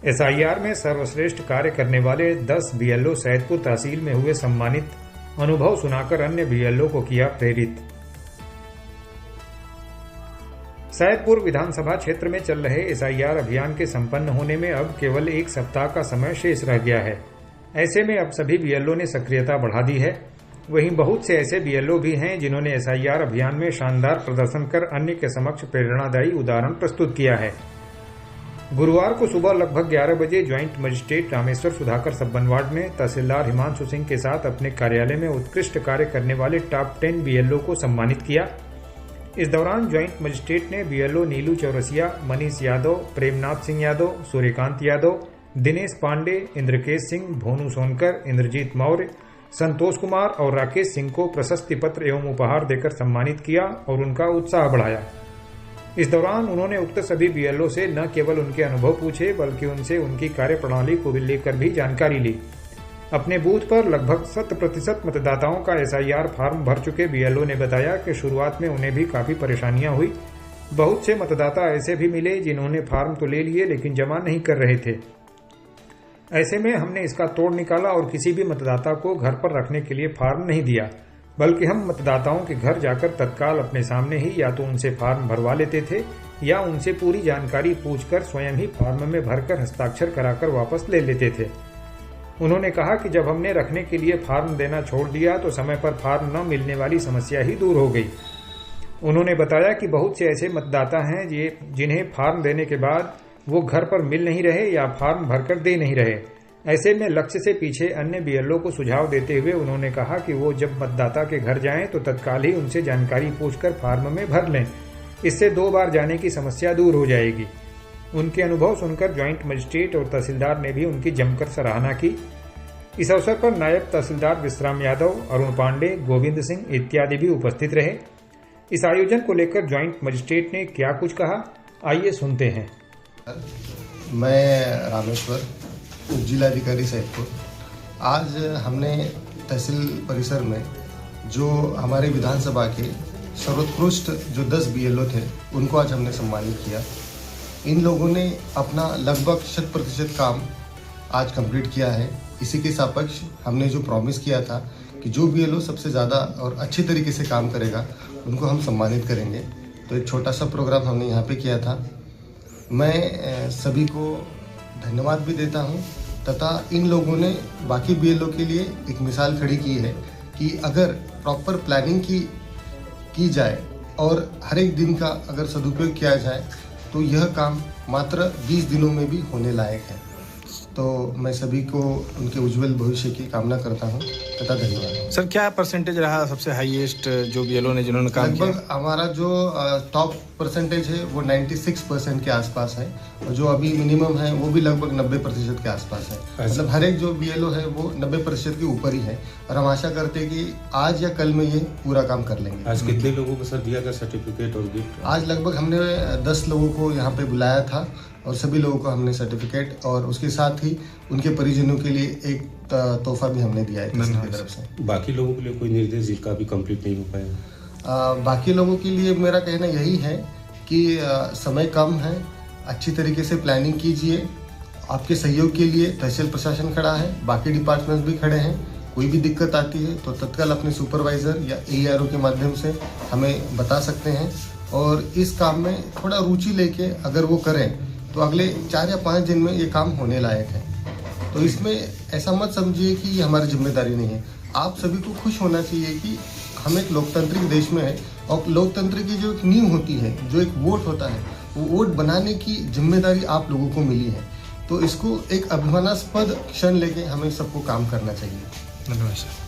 SIR में सर्वश्रेष्ठ कार्य करने वाले 10 बीएलओ सैदपुर तहसील में हुए सम्मानित। अनुभव सुनाकर अन्य बीएलओ को किया प्रेरित। सैदपुर विधानसभा क्षेत्र में चल रहे एसआईआर अभियान के संपन्न होने में अब केवल 1 सप्ताह का समय शेष रह गया है। ऐसे में अब सभी बीएलओ ने सक्रियता बढ़ा दी है। वहीं बहुत से ऐसे बीएलओ भी हैं जिन्होंने एसआईआर अभियान में शानदार प्रदर्शन कर अन्य के समक्ष प्रेरणादायी उदाहरण प्रस्तुत किया है। गुरुवार को सुबह लगभग 11 बजे ज्वाइंट मजिस्ट्रेट रामेश्वर सुधाकर सब्बनवाड ने तहसीलदार हिमांशु सिंह के साथ अपने कार्यालय में उत्कृष्ट कार्य करने वाले टॉप 10 बीएलओ को सम्मानित किया। इस दौरान ज्वाइंट मजिस्ट्रेट ने बीएलओ नीलू चौरसिया, मनीष यादव, प्रेमनाथ सिंह यादव, सूर्यकांत यादव, दिनेश पांडे, इंद्रकेश सिंह, भोनू सोनकर, इंद्रजीत मौर्य, संतोष कुमार और राकेश सिंह को प्रशस्ति पत्र एवं उपहार देकर सम्मानित किया और उनका उत्साह बढ़ाया। इस दौरान उन्होंने उक्त सभी बीएलओ से न केवल उनके अनुभव पूछे बल्कि उनसे उनकी कार्यप्रणाली को लेकर भी जानकारी ली। अपने बूथ पर लगभग 100% मतदाताओं का एसआईआर फार्म भर चुके बीएलओ ने बताया कि शुरुआत में उन्हें भी काफी परेशानियां हुई। बहुत से मतदाता ऐसे भी मिले जिन्होंने फार्म तो ले लिए लेकिन जमा नहीं कर रहे थे। ऐसे में हमने इसका तोड़ निकाला और किसी भी मतदाता को घर पर रखने के लिए फार्म नहीं दिया, बल्कि हम मतदाताओं के घर जाकर तत्काल अपने सामने ही या तो उनसे फार्म भरवा लेते थे या उनसे पूरी जानकारी पूछकर स्वयं ही फार्म में भरकर हस्ताक्षर कराकर वापस ले लेते थे। उन्होंने कहा कि जब हमने रखने के लिए फार्म देना छोड़ दिया तो समय पर फार्म न मिलने वाली समस्या ही दूर हो गई। उन्होंने बताया कि बहुत से ऐसे मतदाता हैं जिन्हें फार्म देने के बाद वो घर पर मिल नहीं रहे या फार्म भरकर दे नहीं रहे। ऐसे में लक्ष्य से पीछे अन्य बीएलओ को सुझाव देते हुए उन्होंने कहा कि वो जब मतदाता के घर जाएं तो तत्काल ही उनसे जानकारी पूछकर फार्म में भर लें। इससे 2 बार जाने की समस्या दूर हो जाएगी। उनके अनुभव सुनकर ज्वाइंट मजिस्ट्रेट और तहसीलदार ने भी उनकी जमकर सराहना की। इस अवसर पर नायब तहसीलदार विश्राम यादव, अरुण पांडे, गोविंद सिंह इत्यादि भी उपस्थित रहे। इस आयोजन को लेकर ज्वाइंट मजिस्ट्रेट ने क्या कुछ कहा, आइए सुनते हैं। मैं रामेश्वर, उप जिलाधिकारी सैदपुर। आज हमने तहसील परिसर में जो हमारे विधानसभा के सर्वोत्कृष्ट जो 10 बीएलओ थे उनको आज हमने सम्मानित किया। इन लोगों ने अपना लगभग 100% काम आज कंप्लीट किया है। इसी के सापेक्ष हमने जो प्रॉमिस किया था कि जो बीएलओ सबसे ज़्यादा और अच्छे तरीके से काम करेगा उनको हम सम्मानित करेंगे, तो एक छोटा सा प्रोग्राम हमने यहाँ पे किया था। मैं सभी को धन्यवाद भी देता हूँ तथा इन लोगों ने बाकी बीएलओ के लिए एक मिसाल खड़ी की है कि अगर प्रॉपर प्लानिंग की जाए और हर एक दिन का अगर सदुपयोग किया जाए तो यह काम मात्र 20 दिनों में भी होने लायक है। तो मैं सभी को उनके उज्जवल भविष्य की कामना करता हूं तथा धन्यवाद। सर, क्या परसेंटेज रहा सबसे हाईएस्ट जो बीएलओ ने जिन्होंने काम किया? लगभग हमारा जो टॉप परसेंटेज है वो 96% के आसपास है और जो अभी मिनिमम है वो भी लगभग 90% के आसपास है। मतलब हर एक जो बीएलओ है वो 90% के ऊपर ही है और हम आशा करते हैं कि आज या कल में ये पूरा काम कर लेंगे। आज कितने लोगों को सर दिया गया सर्टिफिकेट और गिफ्ट? आज लगभग हमने 10 लोगों को यहाँ पे बुलाया था और सभी लोगों को हमने सर्टिफिकेट और उसके साथ ही उनके परिजनों के लिए एक तोहफा भी हमने दिया है तहसील की तरफ से। बाकी लोगों के लिए कोई निर्देश जिनका भी कंप्लीट नहीं हो पाया? बाकी लोगों के लिए मेरा कहना यही है कि समय कम है, अच्छी तरीके से प्लानिंग कीजिए। आपके सहयोग के लिए तहसील प्रशासन खड़ा है, बाकी डिपार्टमेंट्स भी खड़े हैं। कोई भी दिक्कत आती है तो तत्काल अपने सुपरवाइजर या एआरओ के माध्यम से हमें बता सकते हैं और इस काम में थोड़ा रुचि लेके अगर वो करें तो अगले 4 या 5 दिन में ये काम होने लायक है। तो इसमें ऐसा मत समझिए कि ये हमारी जिम्मेदारी नहीं है। आप सभी को खुश होना चाहिए कि हम एक लोकतांत्रिक देश में है और लोकतंत्र की जो एक नींव होती है, जो एक वोट होता है, वो वोट बनाने की जिम्मेदारी आप लोगों को मिली है। तो इसको एक अभिमानास्पद क्षण लेके हमें सबको काम करना चाहिए। धन्यवाद सर।